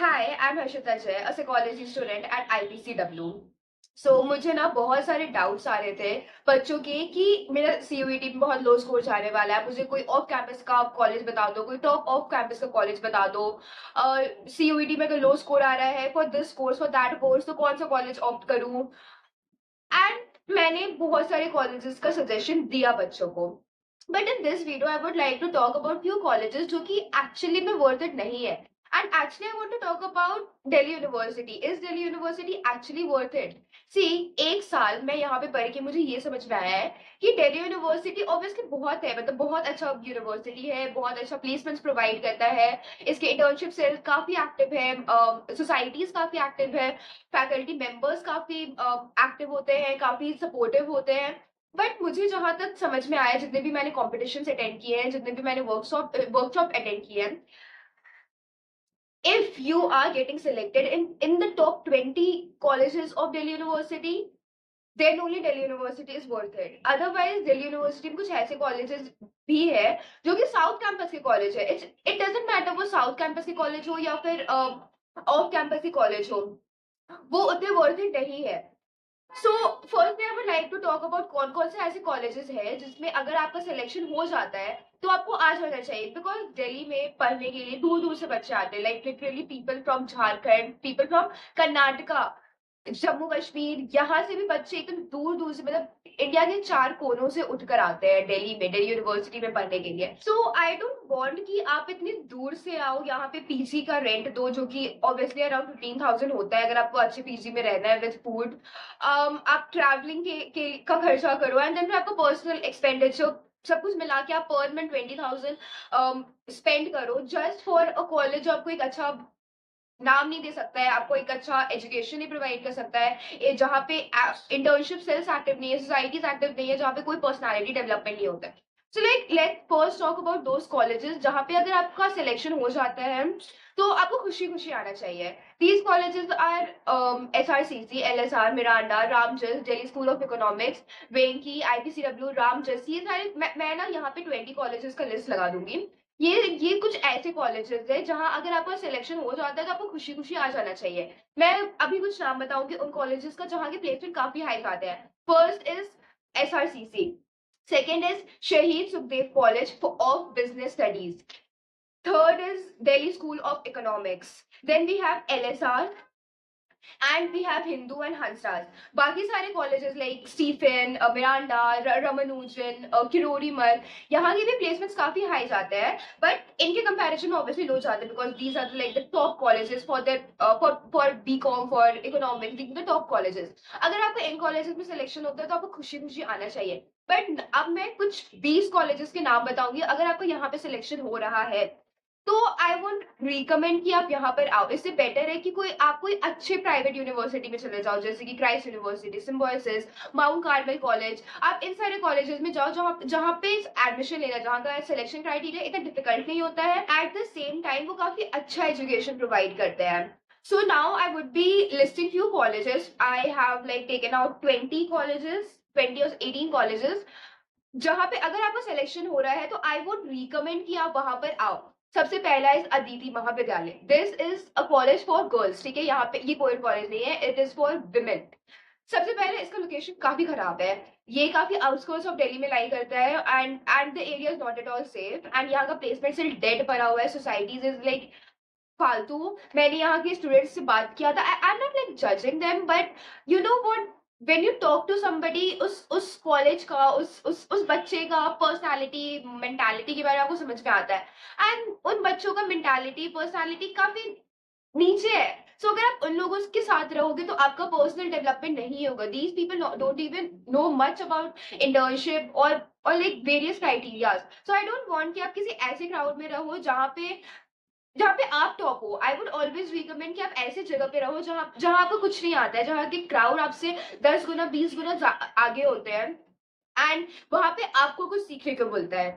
Hi, I am Harshita जय, a psychology student at आईपीसीडब्ल्यू। मुझे ना बहुत सारे डाउट्स आ रहे थे बच्चों के कि मेरा सीयूईटी में बहुत लो स्कोर जाने वाला है। मुझे कोई ऑफ कैंपस का कॉलेज बता दो, कोई टॉप ऑफ कैंपस का कॉलेज बता दो। सीयूईटी में अगर लो स्कोर आ रहा है for this course for that course, तो कौन सा कॉलेज ऑप्ट करूं। एंड मैंने बहुत सारे कॉलेजेस का सजेशन दिया बच्चों को। But in this video I would like to talk about few colleges जो कि एक्चुअली में वर्थ इट नहीं है। And actually I want to talk about Delhi University. Is Delhi University actually worth it? See, एक साल मैं यहाँ पे पढ़ के मुझे ये समझ में आया है कि दिल्ली यूनिवर्सिटी ऑब्वियसली बहुत है, मतलब बहुत अच्छा यूनिवर्सिटी है, बहुत अच्छा प्लेसमेंट्स प्रोवाइड करता है। इसके इंटर्नशिप सेल काफी एक्टिव है, सोसाइटीज काफी एक्टिव है, फैकल्टी मेंबर्स काफी एक्टिव होते हैं, काफी सपोर्टिव होते हैं। बट मुझे जहां तक समझ में आया, जितने भी मैंने कॉम्पिटिशन अटेंड किए हैं, जितने भी मैंने वर्कशॉप अटेंड किए हैं, if you are getting selected in the top 20 colleges of Delhi University, then only Delhi University is worth it. Otherwise Delhi University में कुछ ऐसे colleges भी है जो कि साउथ कैंपस के कॉलेज है। इट डजेंट मैटर वो साउथ कैंपस के कॉलेज हो या फिर ऑफ कैंपस के कॉलेज हो, वो उतने वर्थ इट नहीं है। So first I would like to talk about कौन कौन से ऐसे कॉलेजेस हैं जिसमें अगर आपका सिलेक्शन हो जाता है तो आपको आ जाना चाहिए। बिकॉज दिल्ली में पढ़ने के लिए दूर दूर से बच्चे आते हैं, like literally people from Jharkhand, people from Karnataka, Jammu Kashmir, यहाँ से भी बच्चे एकदम दूर दूर से, मतलब इंडिया के चार कोनों से उठकर आते हैं दिल्ली में, दिल्ली यूनिवर्सिटी में पढ़ने के लिए। सो आई डोंट वांट कि आप इतनी दूर से आओ, यहाँ पे पीजी का रेंट दो जो कि ऑब्वियसली अराउंड 15,000 होता है अगर आपको अच्छे पीजी में रहना है विद फूड। आप ट्रैवलिंग का खर्चा करो, एंड देन आपको पर्सनल एक्सपेंडिचर सब कुछ मिला के आप पर मंथ 20,000 स्पेंड करो जस्ट फॉर अ कॉलेज जो आपको एक अच्छा नाम नहीं दे सकता है, आपको एक अच्छा एजुकेशन नहीं प्रोवाइड कर सकता है, जहाँ पे इंटर्नशिप सेल्स एक्टिव नहीं है, सोसाइटीज एक्टिव नहीं है, जहाँ पे कोई पर्सनालिटी डेवलपमेंट नहीं होता है। So like let first talk about those colleges जहाँ पे अगर आपका सिलेक्शन हो जाता है तो आपको खुशी खुशी आना चाहिए। These colleges are SRCC, LSR, Miranda, Ramjas, Delhi School of Economics, Venky, IPCW, Ramjas. ये सारे मैं ना यहाँ पे 20 कॉलेजेस का लिस्ट लगा दूंगी। ये कुछ ऐसे कॉलेजेस है जहां अगर आपका सिलेक्शन हो जाता है तो आपको खुशी खुशी आ जाना चाहिए। मैं अभी कुछ नाम बताऊंगी उन कॉलेजेस का जहां के प्लेसमेंट काफी हाई आते हैं। First is SRCC, second is Shaheed Sukhdev College for of Business Studies, third is Delhi School of Economics, then we have LSR, and we have Hindu and Hansraj. बाकी सारे colleges like Stephen, Miranda, Ramanujan, Kirorimal, यहाँ के भी प्लेसमेंट्स काफी high जाते हैं, बट इनके comparison में ऑब्वियसली लो जाते हैं because these are like the top colleges for that, for BCom, for economics, the top colleges. अगर आपको इन कॉलेजेस में सिलेक्शन होता है तो आपको खुशी खुशी आना चाहिए। बट अब मैं कुछ 20 कॉलेजेस के नाम बताऊंगी, अगर आपको यहाँ पे सिलेक्शन हो रहा है तो आई वुड रिकमेंड कि आप यहाँ पर आओ। इससे बेटर है कि आप कोई अच्छे प्राइवेट यूनिवर्सिटी में चले जाओ, जैसे कि Christ university, Symbiosis, mount Carmel college. आप इन सारे कॉलेजेस में जाओ जहाँ जहाँ पे एडमिशन लेना, जहाँ का सिलेक्शन क्राइटेरिया इतना डिफिकल्ट नहीं होता है, एट द सेम टाइम वो काफी अच्छा एजुकेशन प्रोवाइड करते हैं। So now I would be listing few colleges. I have like taken out 20 colleges, 20 or 18 colleges जहाँ पे अगर आपका सिलेक्शन हो रहा है तो आई वुड रिकमेंड कि आप वहां पर आओ। सबसे पहला इज अदिति महाविद्यालय। This is a college for girls, ठीक है, यहाँ पे ये कोई कॉलेज नहीं है, इट इज फॉर विमेन। सबसे पहले इसका लोकेशन काफी खराब है, ये काफी आउटस्कर्ट्स ऑफ दिल्ली में लाई करता है, and the area is not at all safe, and यहाँ का प्लेसमेंट सिर्फ डेड पड़ा हुआ है, सोसाइटीज इज लाइक फालतू। मैंने यहाँ के स्टूडेंट्स से बात किया था, I am not like judging them, but you know what, when you talk to somebody, उस कॉलेज का, उस बच्चे का पर्सनालिटी मेंटालिटी के बारे में आपको समझ में आता है। एंड उन बच्चों का मेंटालिटी पर्सनालिटी काफी नीचे है। सो अगर आप उन लोगों के साथ रहोगे तो आपका पर्सनल डेवलपमेंट नहीं होगा। These people don't even know much about internship और like various criterias. So I don't want कि आप किसी ऐसे क्राउड में रहो जहाँ पे आप टॉप हो। आई वुड ऑलवेज रिकमेंड कि आप ऐसे जगह पे रहो जहाँ जहाँ आपको कुछ नहीं आता है, जहाँ के क्राउड आपसे 10 गुना 20 गुना आगे होते हैं, एंड वहां पे आपको कुछ सीखने को मिलता है।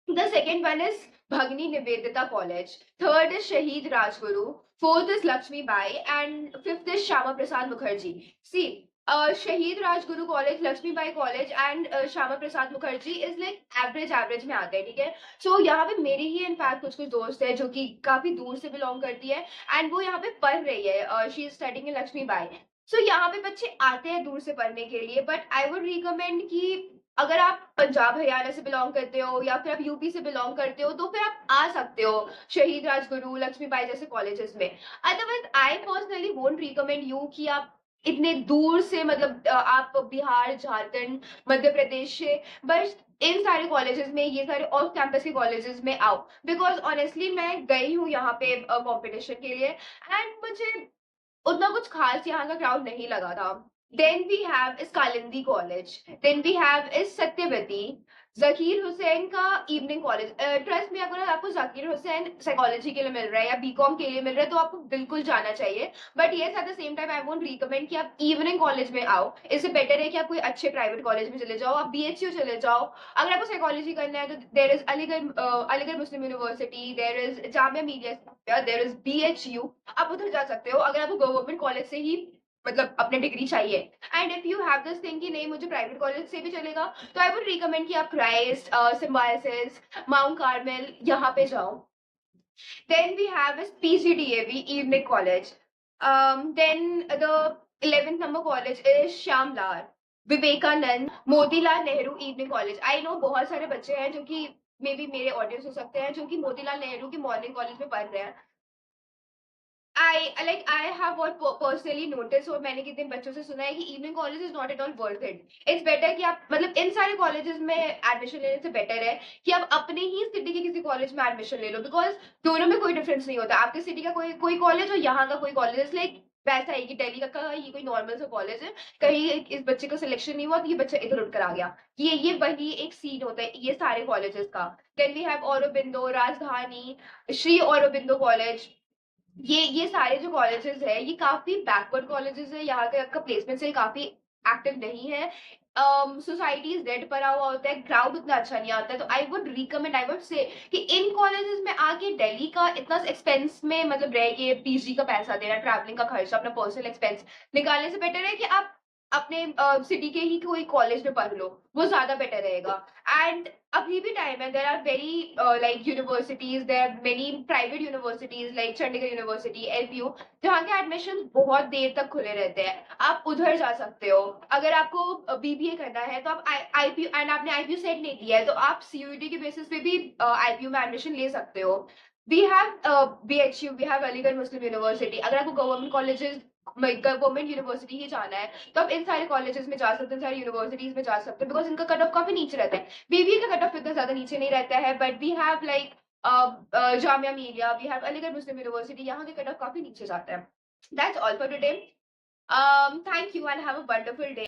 द सेकेंड वन इज भगनी Nivedita college, third is Shaheed Rajguru, fourth is Lakshmi Bai, and fifth is Shyama Prasad Mukherjee. See, Shaheed Rajguru College, Lakshmibai College and Shyama Prasad Mukherjee is like average में आते हैं, ठीक है। सो यहाँ पे मेरी ही इनफैक्ट कुछ कुछ दोस्त है जो कि काफी दूर से बिलोंग करती है एंड वो यहाँ पे पढ़ रही है, she is studying in Lakshmibai. So यहाँ पे बच्चे आते हैं दूर से पढ़ने के लिए, बट आई वुड रिकमेंड कि अगर आप पंजाब हरियाणा से बिलोंग करते हो या फिर आप यूपी से बिलोंग करते हो तो फिर आप आ सकते हो शहीद राजगुरु, लक्ष्मीबाई जैसे कॉलेजेस में। Otherwise I personally won't recommend you कि आप इतने दूर से, मतलब आप बिहार, झारखंड, मध्य प्रदेश से बस इन सारे कॉलेजेस में, ये सारे ऑफ कैंपस के कॉलेजेस में आओ। बिकॉज ऑनेस्टली मैं गई हूँ यहाँ पे कंपटीशन के लिए एंड मुझे उतना कुछ खास यहाँ का क्राउड नहीं लगा था। Then we have is Kalindi college, then we have is Satyavati, Zakir Hussain का इवनिंग कॉलेज। ट्रस्ट में अगर आपको जकीर हुसैन साइकोलॉजी के लिए मिल रहा है या बीकॉम के लिए मिल रहा है तो आपको बिल्कुल जाना चाहिए। बट ये at the same time I won't recommend कि आप इवनिंग कॉलेज में आओ। इससे बेटर है कि आप कोई अच्छे प्राइवेट कॉलेज में चले जाओ, आप बीएचयू चले जाओ। अगर आपको साइकोलॉजी करना है तो there is Aligarh Muslim university, there is Jamia Millia, there is BHU, आप उधर जा सकते हो अगर आपको गवर्नमेंट कॉलेज से ही मतलब अपने डिग्री चाहिए। And if you have this thing कि नहीं मुझे प्राइवेट कॉलेज से भी चलेगा, तो आई वुड रिकमेंड कि आप क्राइस्ट, सिम्बायोसिस, माउंट कार्मेल यहाँ पे जाओ। Then we have is PGDAV evening college. Then the 11th number college is Shyamlal Vivekananda Motilal Nehru evening college. I know बहुत सारे बच्चे हैं जो कि मे बी मेरे ऑडियंस हो सकते हैं जो कि मोतीलाल नेहरू की मॉर्निंग कॉलेज में पढ़ रहे हैं। I have what personally noticed और मैंने कितने बच्चों से सुना है कि evening college is not at all worth it. It's better कि आप मतलब इन सारे कॉलेजेस में एडमिशन लेने से बेटर है कि आप अपने ही सिटी के किसी कॉलेज में एडमिशन ले लो। बिकॉज दोनों में कोई डिफरेंस नहीं होता, आपके सिटी का कोई कोई कॉलेज और यहाँ का कोई कॉलेज लाइक वैसा है कि दिल्ली का ये कोई नॉर्मल सा कॉलेज है, कहीं इस बच्चे का सिलेक्शन नहीं हुआ तो ये बच्चा इधर उठ कर आ गया। ये वही एक सीन होता है ये सारे कॉलेजेस का। देन वी हैव औरबिंदो, राजधानी, श्री औरबिंदो कॉलेज। ये सारे जो कॉलेजेस है ये काफी बैकवर्ड कॉलेजेस है, यहाँ के आपका प्लेसमेंट से काफी एक्टिव नहीं है। सोसाइटीज डेड पड़ा हुआ होता है, क्राउड उतना अच्छा नहीं आता है। तो I would recommend, I would say कि इन कॉलेजेस में आके दिल्ली का इतना एक्सपेंस में मतलब रह के पीजी का पैसा देना, ट्रैवलिंग का खर्चा, अपना पर्सनल एक्सपेंस निकालने से बेटर है कि आप अपने सिटी के ही कोई कॉलेज में पढ़ लो, वो ज्यादा बेटर रहेगा। एंड अभी भी टाइम है, there are very like universities, there are many private universities like Chandigarh university, LPU, जहाँ के एडमिशन बहुत देर तक खुले रहते हैं, आप उधर जा सकते हो। अगर आपको बीबीए करना है तो आप आईपीयू एंड आपने आईपीयू सेट नहीं दिया है तो आप सीयूईटी के बेसिस पे भी आईपीयू में एडमिशन ले सकते हो। We have BHU, we have Aligarh Muslim university. अगर आपको गवर्नमेंट कॉलेजेस, गवर्नमेंट यूनिवर्सिटी ही जाना है तो आप इन सारे कॉलेजेस में जा सकते हैं, इन सारी यूनिवर्सिटीज में जा सकते हैं, बिकॉज इनका कट ऑफ काफी नीचे रहता है। बीबीए का कट ऑफ इतना ज्यादा नीचे नहीं रहता है, but we have like Jamia Millia, we have Aligarh Muslim University, यहाँ के कट ऑफ काफी नीचे जाता है। That's all for today. Thank you and have a wonderful day.